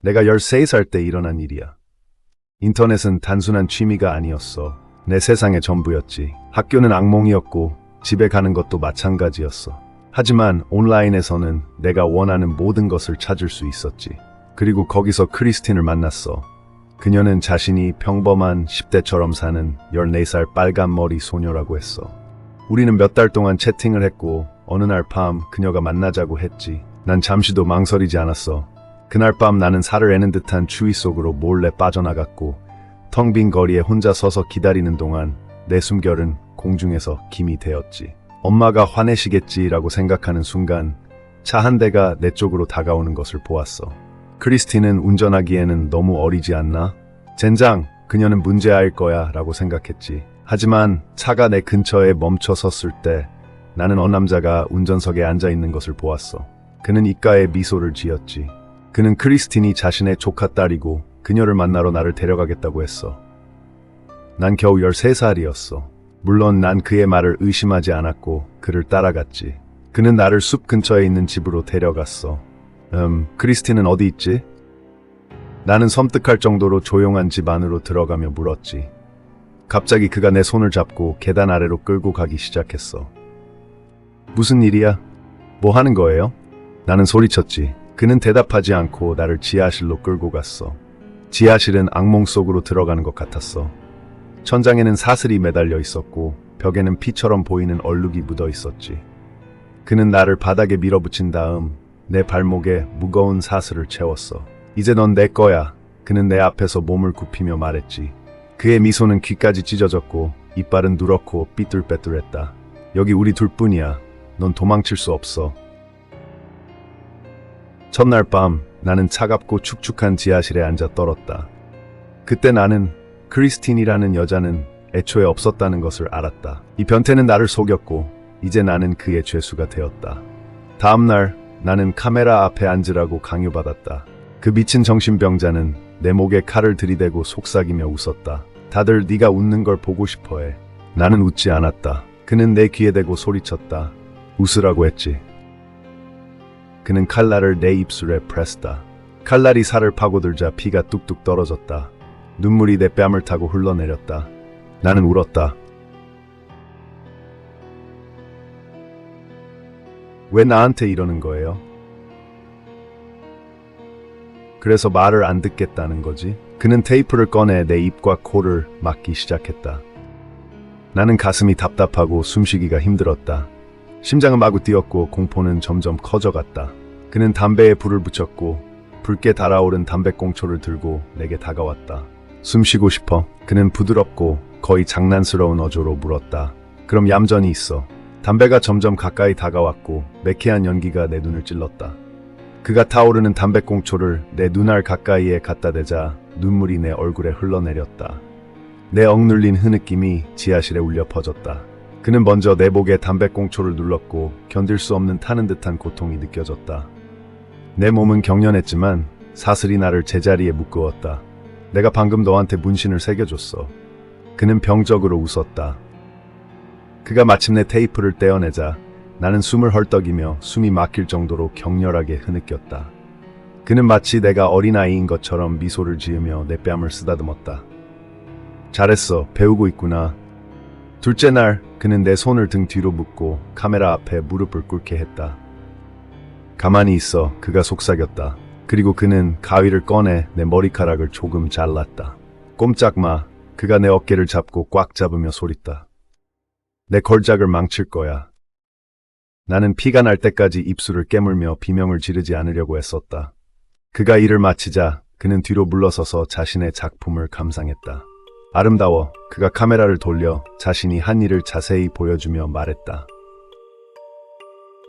내가 13살 때 일어난 일이야. 인터넷은 단순한 취미가 아니었어. 내 세상의 전부였지. 학교는 악몽이었고 집에 가는 것도 마찬가지였어. 하지만 온라인에서는 내가 원하는 모든 것을 찾을 수 있었지. 그리고 거기서 크리스틴을 만났어. 그녀는 자신이 평범한 10대처럼 사는 14살 빨간 머리 소녀라고 했어. 우리는 몇 달 동안 채팅을 했고 어느 날 밤 그녀가 만나자고 했지. 난 잠시도 망설이지 않았어. 그날 밤 나는 살을 애는 듯한 추위 속으로 몰래 빠져나갔고 텅 빈 거리에 혼자 서서 기다리는 동안 내 숨결은 공중에서 김이 되었지. 엄마가 화내시겠지라고 생각하는 순간 차 한 대가 내 쪽으로 다가오는 것을 보았어. 크리스틴은 운전하기에는 너무 어리지 않나? 젠장, 그녀는 문제아일 거야 라고 생각했지. 하지만 차가 내 근처에 멈춰 섰을 때 나는 남자가 운전석에 앉아 있는 것을 보았어. 그는 입가에 미소를 지었지. 그는 크리스틴이 자신의 조카 딸이고 그녀를 만나러 나를 데려가겠다고 했어. 난 겨우 13살이었어. 물론 난 그의 말을 의심하지 않았고 그를 따라갔지. 그는 나를 숲 근처에 있는 집으로 데려갔어. 크리스틴은 어디 있지? 나는 섬뜩할 정도로 조용한 집 안으로 들어가며 물었지. 갑자기 그가 내 손을 잡고 계단 아래로 끌고 가기 시작했어. 무슨 일이야? 뭐 하는 거예요? 나는 소리쳤지. 그는 대답하지 않고 나를 지하실로 끌고 갔어. 지하실은 악몽 속으로 들어가는 것 같았어. 천장에는 사슬이 매달려 있었고 벽에는 피처럼 보이는 얼룩이 묻어 있었지. 그는 나를 바닥에 밀어붙인 다음 내 발목에 무거운 사슬을 채웠어. 이제 넌 내 거야. 그는 내 앞에서 몸을 굽히며 말했지. 그의 미소는 귀까지 찢어졌고 이빨은 누렇고 삐뚤빼뚤했다. 여기 우리 둘뿐이야. 넌 도망칠 수 없어. 첫날 밤 나는 차갑고 축축한 지하실에 앉아 떨었다. 그때 나는 크리스틴이라는 여자는 애초에 없었다는 것을 알았다. 이 변태는 나를 속였고 이제 나는 그의 죄수가 되었다. 다음날 나는 카메라 앞에 앉으라고 강요받았다. 그 미친 정신병자는 내 목에 칼을 들이대고 속삭이며 웃었다. 다들 네가 웃는 걸 보고 싶어해. 나는 웃지 않았다. 그는 내 귀에 대고 소리쳤다. 웃으라고 했지. 그는 칼날을 내 입술에 프레스다. 칼날이 살을 파고들자 피가 뚝뚝 떨어졌다. 눈물이 내 뺨을 타고 흘러내렸다. 나는 울었다. 왜 나한테 이러는 거예요? 그래서 말을 안 듣겠다는 거지? 그는 테이프를 꺼내 내 입과 코를 막기 시작했다. 나는 가슴이 답답하고 숨쉬기가 힘들었다. 심장은 마구 뛰었고 공포는 점점 커져갔다. 그는 담배에 불을 붙였고 붉게 달아오른 담배꽁초를 들고 내게 다가왔다. 숨 쉬고 싶어? 그는 부드럽고 거의 장난스러운 어조로 물었다. 그럼 얌전히 있어. 담배가 점점 가까이 다가왔고 매캐한 연기가 내 눈을 찔렀다. 그가 타오르는 담배꽁초를 내 눈알 가까이에 갖다 대자 눈물이 내 얼굴에 흘러내렸다. 내 억눌린 흐느낌이 지하실에 울려 퍼졌다. 그는 먼저 내 목에 담배꽁초를 눌렀고 견딜 수 없는 타는 듯한 고통이 느껴졌다. 내 몸은 경련했지만 사슬이 나를 제자리에 묶어왔다. 내가 방금 너한테 문신을 새겨줬어. 그는 병적으로 웃었다. 그가 마침내 테이프를 떼어내자 나는 숨을 헐떡이며 숨이 막힐 정도로 격렬하게 흐느꼈다. 그는 마치 내가 어린아이인 것처럼 미소를 지으며 내 뺨을 쓰다듬었다. 잘했어. 배우고 있구나. 둘째 날 그는 내 손을 등 뒤로 묶고 카메라 앞에 무릎을 꿇게 했다. 가만히 있어. 그가 속삭였다. 그리고 그는 가위를 꺼내 내 머리카락을 조금 잘랐다. 꼼짝 마. 그가 내 어깨를 잡고 꽉 잡으며 소리다. 내 걸작을 망칠 거야. 나는 피가 날 때까지 입술을 깨물며 비명을 지르지 않으려고 애썼다. 그가 일을 마치자 그는 뒤로 물러서서 자신의 작품을 감상했다. 아름다워. 그가 카메라를 돌려 자신이 한 일을 자세히 보여주며 말했다.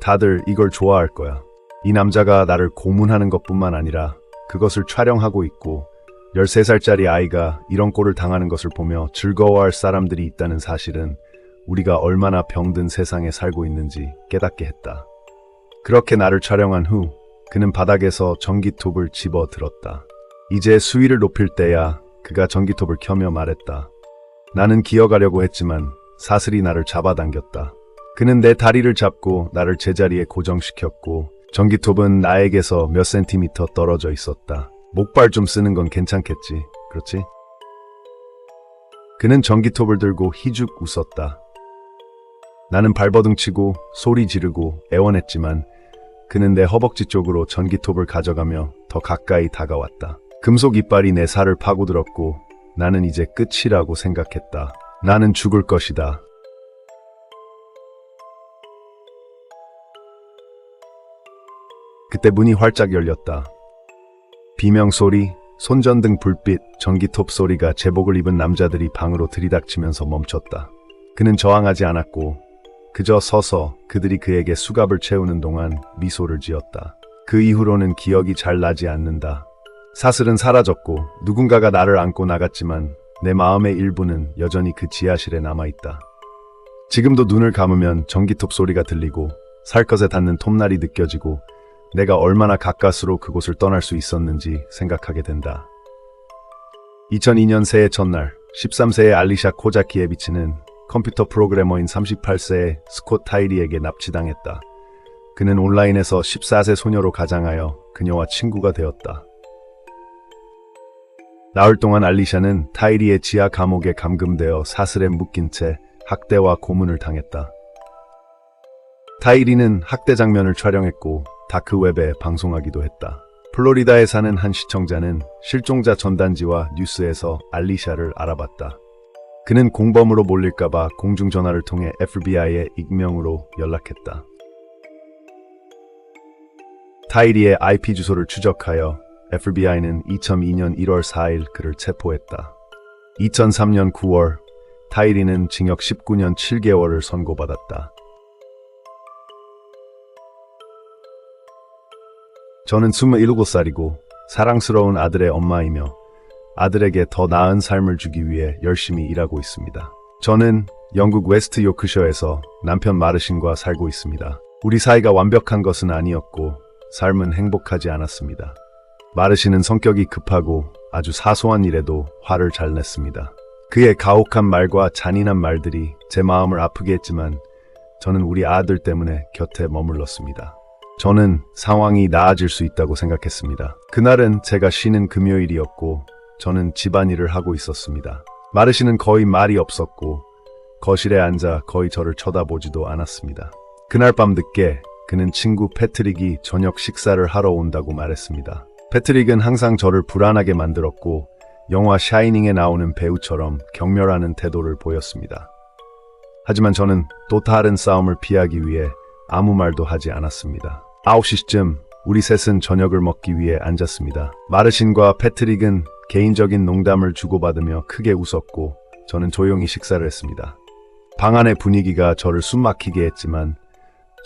다들 이걸 좋아할 거야. 이 남자가 나를 고문하는 것뿐만 아니라 그것을 촬영하고 있고 13살짜리 아이가 이런 꼴을 당하는 것을 보며 즐거워할 사람들이 있다는 사실은 우리가 얼마나 병든 세상에 살고 있는지 깨닫게 했다. 그렇게 나를 촬영한 후 그는 바닥에서 전기톱을 집어 들었다. 이제 수위를 높일 때야. 그가 전기톱을 켜며 말했다. 나는 기어가려고 했지만 사슬이 나를 잡아당겼다. 그는 내 다리를 잡고 나를 제자리에 고정시켰고 전기톱은 나에게서 몇 센티미터 떨어져 있었다. 목발 좀 쓰는 건 괜찮겠지. 그렇지? 그는 전기톱을 들고 희죽 웃었다. 나는 발버둥 치고 소리 지르고 애원했지만 그는 내 허벅지 쪽으로 전기톱을 가져가며 더 가까이 다가왔다. 금속 이빨이 내 살을 파고들었고 나는 이제 끝이라고 생각했다. 나는 죽을 것이다. 그때 문이 활짝 열렸다. 비명소리, 손전등 불빛, 전기톱 소리가 제복을 입은 남자들이 방으로 들이닥치면서 멈췄다. 그는 저항하지 않았고 그저 서서 그들이 그에게 수갑을 채우는 동안 미소를 지었다. 그 이후로는 기억이 잘 나지 않는다. 사슬은 사라졌고 누군가가 나를 안고 나갔지만 내 마음의 일부는 여전히 그 지하실에 남아있다. 지금도 눈을 감으면 전기톱 소리가 들리고 살갗에 닿는 톱날이 느껴지고 내가 얼마나 가까스로 그곳을 떠날 수 있었는지 생각하게 된다. 2002년 새해 첫날 13세의 알리샤 코자키에비치는 컴퓨터 프로그래머인 38세의 스콧 타이리에게 납치당했다. 그는 온라인에서 14세 소녀로 가장하여 그녀와 친구가 되었다. 나흘 동안 알리샤는 타이리의 지하 감옥에 감금되어 사슬에 묶인 채 학대와 고문을 당했다. 타이리는 학대 장면을 촬영했고 다크웹에 방송하기도 했다. 플로리다에 사는 한 시청자는 실종자 전단지와 뉴스에서 알리샤를 알아봤다. 그는 공범으로 몰릴까봐 공중전화를 통해 FBI에 익명으로 연락했다. 타이리의 IP 주소를 추적하여 FBI는 2002년 1월 4일 그를 체포했다. 2003년 9월 타이리는 징역 19년 7개월을 선고받았다. 저는 27살이고 사랑스러운 아들의 엄마이며 아들에게 더 나은 삶을 주기 위해 열심히 일하고 있습니다. 저는 영국 웨스트 요크셔에서 남편 마르신과 살고 있습니다. 우리 사이가 완벽한 것은 아니었고 삶은 행복하지 않았습니다. 마르신은 성격이 급하고 아주 사소한 일에도 화를 잘 냈습니다. 그의 가혹한 말과 잔인한 말들이 제 마음을 아프게 했지만 저는 우리 아들 때문에 곁에 머물렀습니다. 저는 상황이 나아질 수 있다고 생각했습니다. 그날은 제가 쉬는 금요일이었고 저는 집안일을 하고 있었습니다. 마르신은 거의 말이 없었고 거실에 앉아 거의 저를 쳐다보지도 않았습니다. 그날 밤 늦게 그는 친구 패트릭이 저녁 식사를 하러 온다고 말했습니다. 패트릭은 항상 저를 불안하게 만들었고 영화 샤이닝에 나오는 배우처럼 경멸하는 태도를 보였습니다. 하지만 저는 또 다른 싸움을 피하기 위해 아무 말도 하지 않았습니다. 9시쯤 우리 셋은 저녁을 먹기 위해 앉았습니다. 마르신과 패트릭은 개인적인 농담을 주고받으며 크게 웃었고 저는 조용히 식사를 했습니다. 방 안의 분위기가 저를 숨막히게 했지만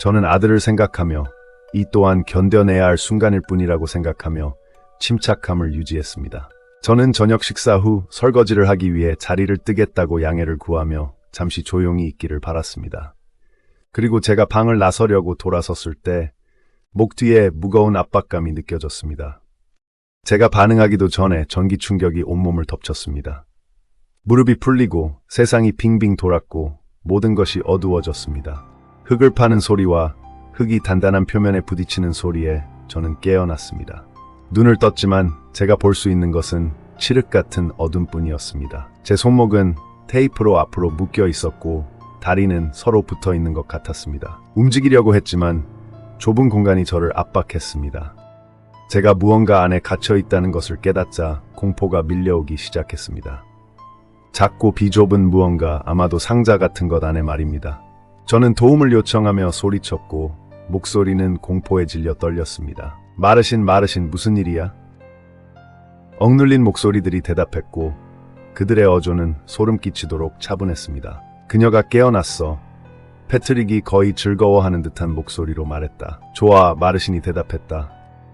저는 아들을 생각하며 이 또한 견뎌내야 할 순간일 뿐이라고 생각하며 침착함을 유지했습니다. 저는 저녁 식사 후 설거지를 하기 위해 자리를 뜨겠다고 양해를 구하며 잠시 조용히 있기를 바랐습니다. 그리고 제가 방을 나서려고 돌아섰을 때 목 뒤에 무거운 압박감이 느껴졌습니다. 제가 반응하기도 전에 전기 충격이 온몸을 덮쳤습니다. 무릎이 풀리고 세상이 빙빙 돌았고 모든 것이 어두워졌습니다. 흙을 파는 소리와 흙이 단단한 표면에 부딪히는 소리에 저는 깨어났습니다. 눈을 떴지만 제가 볼 수 있는 것은 칠흑 같은 어둠뿐이었습니다. 제 손목은 테이프로 앞으로 묶여 있었고 다리는 서로 붙어 있는 것 같았습니다. 움직이려고 했지만 좁은 공간이 저를 압박했습니다. 제가 무언가 안에 갇혀 있다는 것을 깨닫자 공포가 밀려오기 시작했습니다. 작고 비좁은 무언가, 아마도 상자 같은 것 안에 말입니다. 저는 도움을 요청하며 소리쳤고 목소리는 공포에 질려 떨렸습니다. 마르신 무슨 일이야? 억눌린 목소리들이 대답했고 그들의 어조는 소름 끼치도록 차분했습니다. 그녀가 깨어났어. 패트릭이 거의 즐거워하는 듯한 목소리로 말했다. 좋아, 마르신이 대답했다.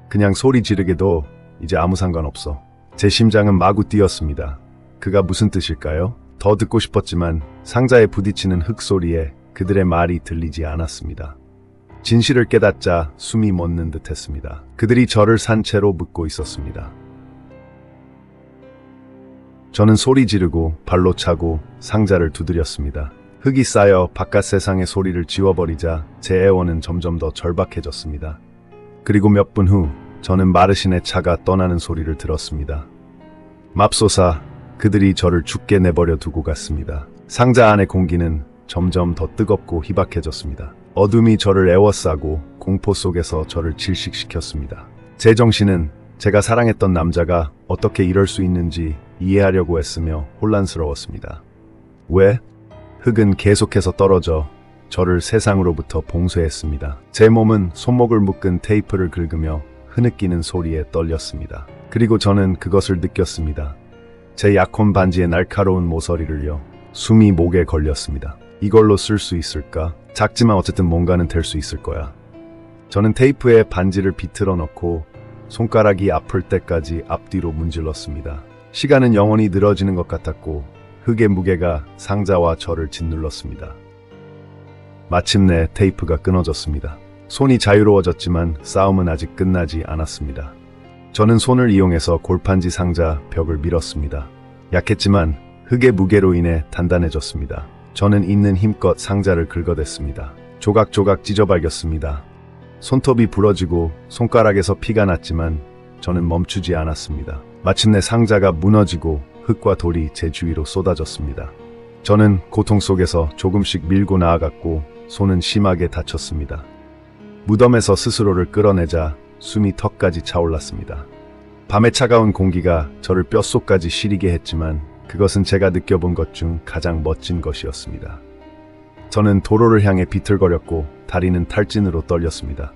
그냥 소리 지르게도 이제 아무 상관없어. 제 심장은 마구 뛰었습니다. 그가 무슨 뜻일까요? 더 듣고 싶었지만 상자에 부딪히는 흙 소리에 그들의 말이 들리지 않았습니다. 진실을 깨닫자 숨이 멎는 듯 했습니다. 그들이 저를 산채로 묶고 있었습니다. 저는 소리 지르고 발로 차고 상자를 두드렸습니다. 흙이 쌓여 바깥 세상의 소리를 지워버리자 제 애원은 점점 더 절박해졌습니다. 그리고 몇 분 후 저는 마르신의 차가 떠나는 소리를 들었습니다. 맙소사, 그들이 저를 죽게 내버려 두고 갔습니다. 상자 안의 공기는 점점 더 뜨겁고 희박해졌습니다. 어둠이 저를 에워싸고 공포 속에서 저를 질식시켰습니다. 제 정신은 제가 사랑했던 남자가 어떻게 이럴 수 있는지 이해하려고 했으며 혼란스러웠습니다. 왜? 흙은 계속해서 떨어져 저를 세상으로부터 봉쇄했습니다. 제 몸은 손목을 묶은 테이프를 긁으며 흐느끼는 소리에 떨렸습니다. 그리고 저는 그것을 느꼈습니다. 제 약혼 반지의 날카로운 모서리를요. 숨이 목에 걸렸습니다. 이걸로 쓸 수 있을까? 작지만 어쨌든 뭔가는 될 수 있을 거야. 저는 테이프에 반지를 비틀어 넣고 손가락이 아플 때까지 앞뒤로 문질렀습니다. 시간은 영원히 늘어지는 것 같았고 흙의 무게가 상자와 저를 짓눌렀습니다. 마침내 테이프가 끊어졌습니다. 손이 자유로워졌지만 싸움은 아직 끝나지 않았습니다. 저는 손을 이용해서 골판지 상자 벽을 밀었습니다. 약했지만 흙의 무게로 인해 단단해졌습니다. 저는 있는 힘껏 상자를 긁어댔습니다. 조각조각 찢어발겼습니다. 손톱이 부러지고 손가락에서 피가 났지만 저는 멈추지 않았습니다. 마침내 상자가 무너지고 흙과 돌이 제 주위로 쏟아졌습니다. 저는 고통 속에서 조금씩 밀고 나아갔고 손은 심하게 다쳤습니다. 무덤에서 스스로를 끌어내자 숨이 턱까지 차올랐습니다. 밤의 차가운 공기가 저를 뼛속까지 시리게 했지만 그것은 제가 느껴본 것 중 가장 멋진 것이었습니다. 저는 도로를 향해 비틀거렸고 다리는 탈진으로 떨렸습니다.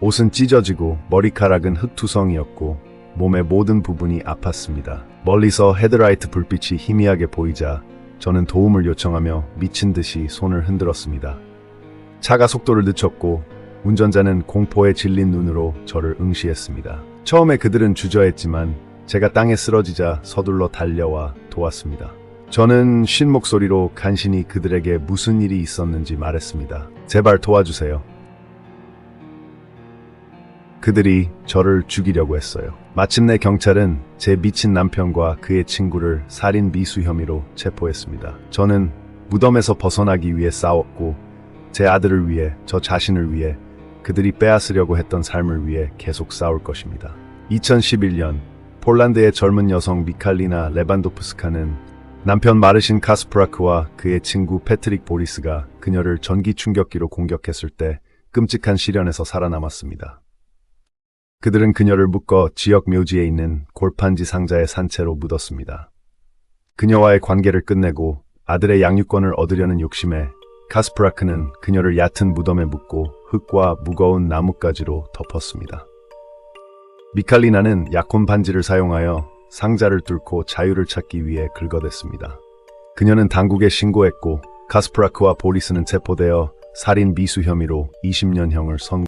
옷은 찢어지고 머리카락은 흙투성이었고 몸의 모든 부분이 아팠습니다. 멀리서 헤드라이트 불빛이 희미하게 보이자 저는 도움을 요청하며 미친 듯이 손을 흔들었습니다. 차가 속도를 늦췄고 운전자는 공포에 질린 눈으로 저를 응시했습니다. 처음에 그들은 주저했지만 제가 땅에 쓰러지자 서둘러 달려와 도왔습니다. 저는 쉰 목소리로 간신히 그들에게 무슨 일이 있었는지 말했습니다. 제발 도와주세요. 그들이 저를 죽이려고 했어요. 마침내 경찰은 제 미친 남편과 그의 친구를 살인 미수 혐의로 체포했습니다. 저는 무덤에서 벗어나기 위해 싸웠고 제 아들을 위해, 저 자신을 위해, 그들이 빼앗으려고 했던 삶을 위해 계속 싸울 것입니다. 2011년 폴란드의 젊은 여성 미칼리나 레반도프스카는 남편 마르신 카스프라크와 그의 친구 패트릭 보리스가 그녀를 전기 충격기로 공격했을 때 끔찍한 시련에서 살아남았습니다. 그들은 그녀를 묶어 지역 묘지에 있는 골판지 상자의 산채로 묻었습니다. 그녀와의 관계를 끝내고 아들의 양육권을 얻으려는 욕심에 카스프라크는 그녀를 얕은 무덤에 묻고 흙과 무거운 나뭇가지로 덮었습니다. 미칼리나는 약혼 반지를 사용하여 상자를 뚫고 자유를 찾기 위해 긁어댔습니다. 그녀는 당국에 신고했고 카스프라크와 보리스는 체포되어 살인 미수 혐의로 20년형을 선고